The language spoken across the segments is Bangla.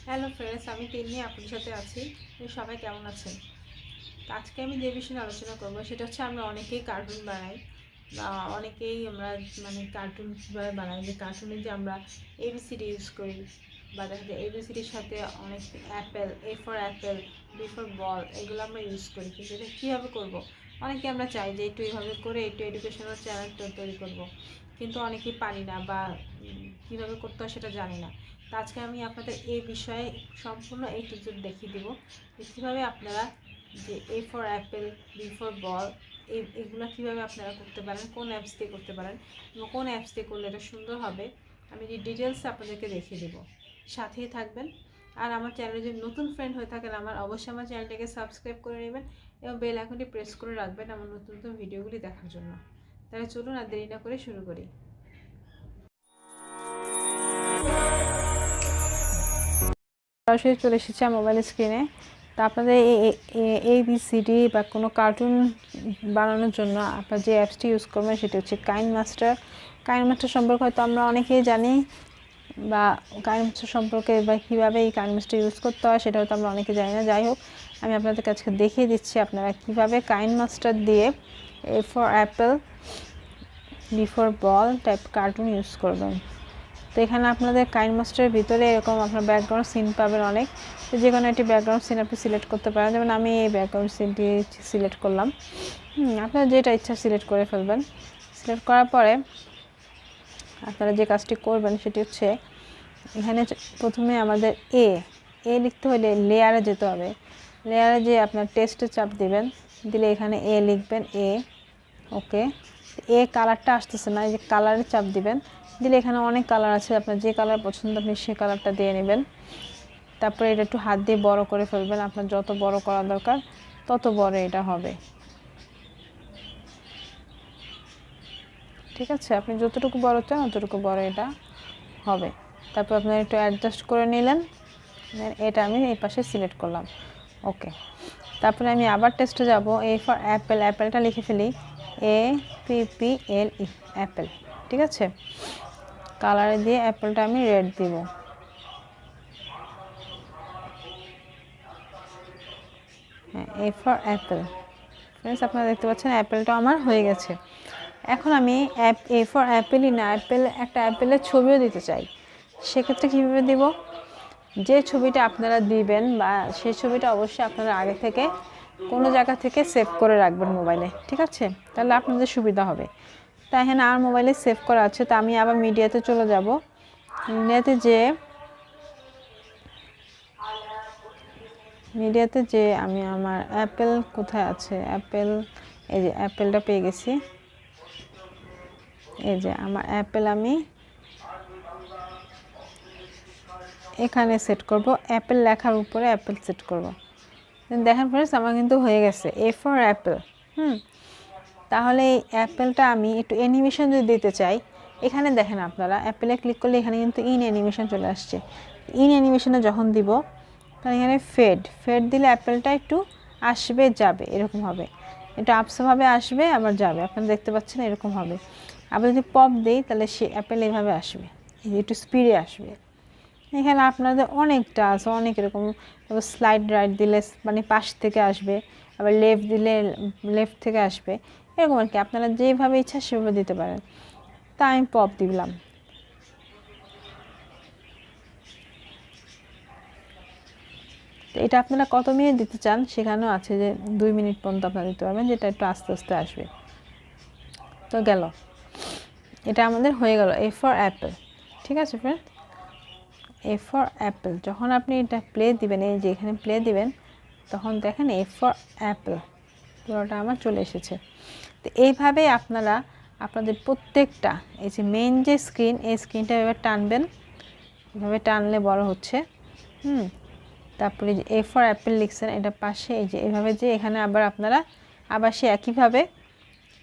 হ্যালো ফ্রেন্ডস, আমি তিন্নি আপনাদের সাথে আছি। সবাই কেমন আছেন? আজকে আমি যে বিষয়ে আলোচনা করবো সেটা হচ্ছে আমরা অনেকেই কার্টুন বানাই বা অনেকেই আমরা কার্টুন কীভাবে বানাই, যে কার্টুনে যে আমরা এবিসিডি ইউজ করি বা দেখা যায় এবিসিডির সাথে অনেক apple, A for apple, B for ball, এগুলো আমরা ইউজ করি। কিন্তু এটা কীভাবে করবো? অনেকে আমরা চাই যে একটু এইভাবে করে একটু এডুকেশনাল চ্যানেল তৈরি করব, কিন্তু অনেকেই পারি না বা কীভাবে করতে হয় সেটা জানি না। তো আজকে আমি আপনাদের এই বিষয়ে সম্পূর্ণ A to Z দেখিয়ে দেবো যে কীভাবে আপনারা যে A for apple, B for ball, এগুলো কীভাবে আপনারা করতে পারেন, কোন অ্যাপস দিয়ে করতে পারেন এবং কোন অ্যাপস দিয়ে করলে এটা সুন্দর হবে, আমি যে ডিটেলস আপনাদেরকে দেখিয়ে দেবো। সাথেই থাকবেন। আর আমার চ্যানেলে যদি নতুন ফ্রেন্ড হয়ে থাকেন অবশ্যই আমার চ্যানেলটাকে সাবস্ক্রাইব করে নেবেন এবং বেল আইকনটি প্রেস করে রাখবেন আমার নতুন নতুন ভিডিওগুলি দেখার জন্য। তাহলে চলুন আর দেরি না করে শুরু করি। সরাসরি চলে এসেছে মোবাইল স্ক্রিনে। তা আপনাদের ABCD বা কোনো কার্টুন বানানোর জন্য আপনার যে অ্যাপসটি ইউজ করবেন সেটি হচ্ছে কাইনমাস্টার। কাইনমাস্টার সম্পর্কে হয়তো আমরা অনেকেই জানি, বা কাইনমাস্টার সম্পর্কে বা কীভাবে এই কাইনমাস্টার ইউজ করতে হয় সেটা হয়তো আমরা অনেকে জানি না। যাই হোক, আমি আপনাদের কাছে দেখিয়ে দিচ্ছি আপনারা কীভাবে কাইনমাস্টার দিয়ে A for apple, B for ball type cartoon use করবেন। তো এখানে আপনাদের কাইনমাস্টারের ভিতরে এরকম আপনার ব্যাকগ্রাউন্ড সিন পাবেন অনেক। তো যে কোনো একটি ব্যাকগ্রাউন্ড সিন আপনি সিলেক্ট করতে পারেন। যেমন আমি এই ব্যাকগ্রাউন্ড সিনটি সিলেক্ট করলাম। আপনারা যেটা ইচ্ছা সিলেক্ট করে ফেলবেন। সিলেক্ট করার পরে আপনারা যে কাজটি করবেন সেটি হচ্ছে এখানে প্রথমে আমাদের এ লিখতে হলে লেয়ারে যেতে হবে। লেয়ারে যে আপনার টেক্সটে চাপ দিবেন, দিলে এখানে এ লিখবেন, ওকে। কালারটা আসতেছে না, এই যে কালারে চাপ দিবেন, দিলে এখানে অনেক কালার আছে, আপনার যে কালার পছন্দ আপনি সেই কালারটা দিয়ে নেবেন। তারপরে এটা একটু হাত দিয়ে বড় করে ফেলবেন, আপনার যত বড় করা দরকার তত বড় এটা হবে। ঠিক আছে, আপনি যতটুকু বড় চান ততটুকু বড় এটা হবে। তারপর আপনার একটু অ্যাডজাস্ট করে নিলেন, এটা আমি এই পাশে সিলেক্ট করলাম, ওকে। তারপরে আমি আবার টেস্টে যাব। এ ফর অ্যাপেল, অ্যাপেলটা লিখে ফেলি, APPLE, অ্যাপেল। ঠিক আছে, কালারে দিয়ে অ্যাপেলটা আমি রেড দিব। হ্যাঁ, এ ফর অ্যাপেল। ফ্রেন্ডস, আপনারা দেখতে পাচ্ছেন অ্যাপেলটা আমার হয়ে গেছে। এখন আমি এ ফর অ্যাপেলই না, একটা অ্যাপেলের ছবিও দিতে চাই। সেক্ষেত্রে কীভাবে দেব? যে ছবিটা আপনারা দিবেন বা সেই ছবিটা অবশ্যই আপনারা আগে থেকে কোনো জায়গা থেকে সেভ করে রাখবেন মোবাইলে। ঠিক আছে, তাহলে আপনাদের সুবিধা হবে। তাই এখানে আর মোবাইলে সেভ করা আছে, তা আমি আবার মিডিয়াতে চলে যাব। মিডিয়াতে যে আমি আমার অ্যাপেল কোথায় আছে, অ্যাপেল, এই যে অ্যাপেলটা পেয়ে গেছি। এই যে আমার অ্যাপেল আমি এখানে সেট করব, অ্যাপেল লেখার উপরে অ্যাপেল সেট করব। দেখেন ফ্রেন্ডস, আমার কিন্তু হয়ে গেছে এ ফর অ্যাপেল। তাহলে এই অ্যাপেলটা আমি একটু অ্যানিমেশন যদি দিতে চাই, এখানে দেখেন আপনারা অ্যাপেলে ক্লিক করলে এখানে কিন্তু ইন অ্যানিমেশন চলে আসছে। ইন অ্যানিমেশনে যখন দিব, তাহলে এখানে ফেড দিলে অ্যাপেলটা একটু আসবে যাবে, এরকম হবে। একটু আপসাভাবে আসবে আবার যাবে, আপনারা দেখতে পাচ্ছেন এরকম হবে। আবার যদি পপ দিই তাহলে সে অ্যাপেল এভাবে আসবে, একটু স্পিডে আসবে। এখানে আপনাদের অনেকটা আছে, অনেক এরকম। স্লাইড রাইট দিলে মানে পাশ থেকে আসবে, আবার লেফট দিলে লেফট থেকে আসবে, এরকম আর কি। আপনারা যেভাবে ইচ্ছা সেভাবে দিতে পারেন। তা আমি পপ দিলাম। তো এটা আপনারা কত মিনিট দিতে চান সেখানেও আছে, যে 2 মিনিট পর্যন্ত আপনারা দিতে পারবেন, যেটা একটু আস্তে আস্তে আসবে। তো গেল, এটা আমাদের হয়ে গেল এ ফর অ্যাপেল। ঠিক আছে ফ্রেন্ড, এ ফর অ্যাপেল। যখন আপনি এটা প্লে দিবেন, এই যে এখানে প্লে দিবেন, তখন দেখেন এ ফর অ্যাপেল পুরোটা আমার চলে এসেছে। তো এইভাবেই আপনারা আপনাদের প্রত্যেকটা, এই যে মেইন যে স্ক্রিন, এই স্ক্রিনটা এবার টানবেন, এভাবে টানলে বড় হচ্ছে। তারপরে যে এ ফর অ্যাপেল লিখছেন, এটা পাশে এই যে এভাবে, যে এখানে আবার আপনারা আবার সে একইভাবে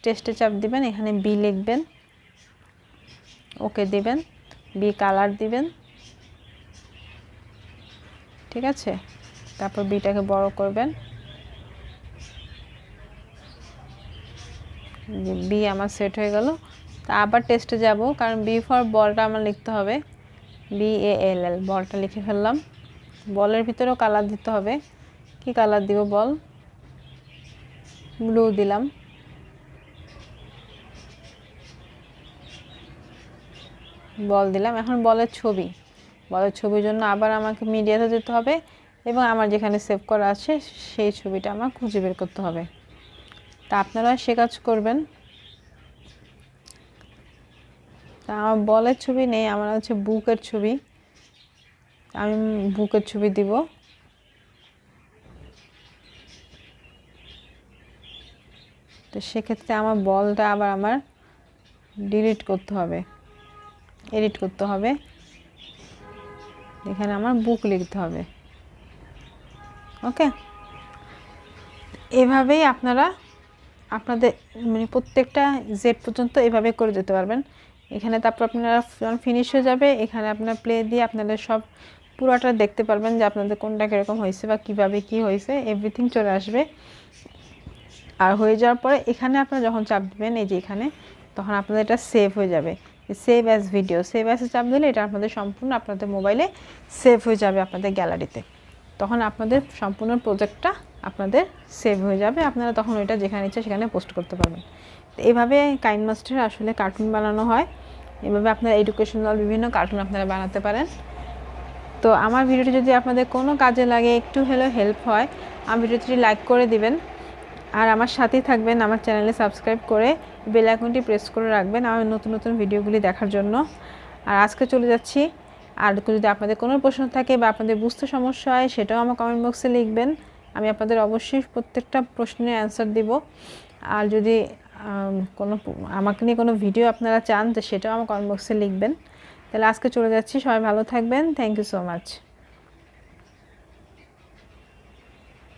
টেস্টে চাপ দিবেন, এখানে বি লিখবেন, ওকে দিবেন, বি কালার দিবেন। ঠিক আছে, তারপর বিটাকে বড় করবেন, বি আমার সেট হয়ে গেল। তা আবার টেস্টে যাব, কারণ বি ফর বলটা আমার লিখতে হবে, BALL, বলটা লিখে ফেললাম। বলের ভিতরেও কালার দিতে হবে। কি কালার দিব বল? ব্লু দিলাম। বল দিলাম। এখন বলের ছবির জন্য আবার আমাকে মিডিয়াতে যেতে হবে এবং আমার যেখানে সেভ করা আছে সেই ছবিটা আমার খুঁজে বের করতে হবে। তা আপনারা সে কাজ করবেন। তা আমার বলের ছবি নেই, আমার হচ্ছে বুকের ছবি। আমি বুকের ছবি দিব। তো সেক্ষেত্রে আমার বলটা আবার আমার ডিলিট করতে হবে, এডিট করতে হবে। এখানে আমার বুক লিখতে হবে। ওকে, এভাবেই আপনারা আপনাদের মানে প্রত্যেকটা জেড পর্যন্ত এভাবে করে যেতে পারবেন। এখানে তারপর আপনারা যখন ফিনিশ হয়ে যাবে, এখানে আপনার প্লে দিয়ে আপনাদের সব পুরোটা দেখতে পারবেন যে আপনাদের কোনটা কীরকম হয়েছে বা কীভাবে কী হয়েছে, এভরিথিং চলে আসবে। আর হয়ে যাওয়ার পরে এখানে আপনারা যখন চাপ দেবেন, এই যে এখানে, তখন আপনাদের এটা সেভ হয়ে যাবে। সেভ অ্যাজ ভিডিও, সেভ অ্যাজে চাপ দিলে এটা আপনাদের সম্পূর্ণ আপনাদের মোবাইলে সেভ হয়ে যাবে আপনাদের গ্যালারিতে। তখন আপনাদের সম্পূর্ণ প্রজেক্টটা আপনাদের সেভ হয়ে যাবে। আপনারা তখন ওইটা যেখানে ইচ্ছে সেখানে পোস্ট করতে পারবেন। তো এইভাবে কাইনমাস্টারে আসলে কার্টুন বানানো হয়। এভাবে আপনারা এডুকেশনাল বিভিন্ন কার্টুন আপনারা বানাতে পারেন। তো আমার ভিডিওটি যদি আপনাদের কোনো কাজে লাগে, একটু হলেও হেল্প হয়, আমার ভিডিওটি লাইক করে দিবেন। আর আমার সাথেই থাকবেন, আমার চ্যানেলে সাবস্ক্রাইব করে বেল আইকনটি প্রেস করে রাখবেন আমার নতুন নতুন ভিডিওগুলি দেখার জন্য। আর আজকে চলে যাচ্ছি। আর যদি আপনাদের কোনো প্রশ্ন থাকে বা আপনাদের বুঝতে সমস্যা হয়, সেটাও আমার কমেন্ট বক্সে লিখবেন। আমি আপনাদের অবশ্যই প্রত্যেকটা প্রশ্নের অ্যান্সার দিব। আর যদি কোনো আমাকে নিয়ে কোনো ভিডিও আপনারা চান, তো সেটাও আমার কমেন্ট বক্সে লিখবেন। তাহলে আজকে চলে যাচ্ছি। সবাই ভালো থাকবেন। Thank you so much.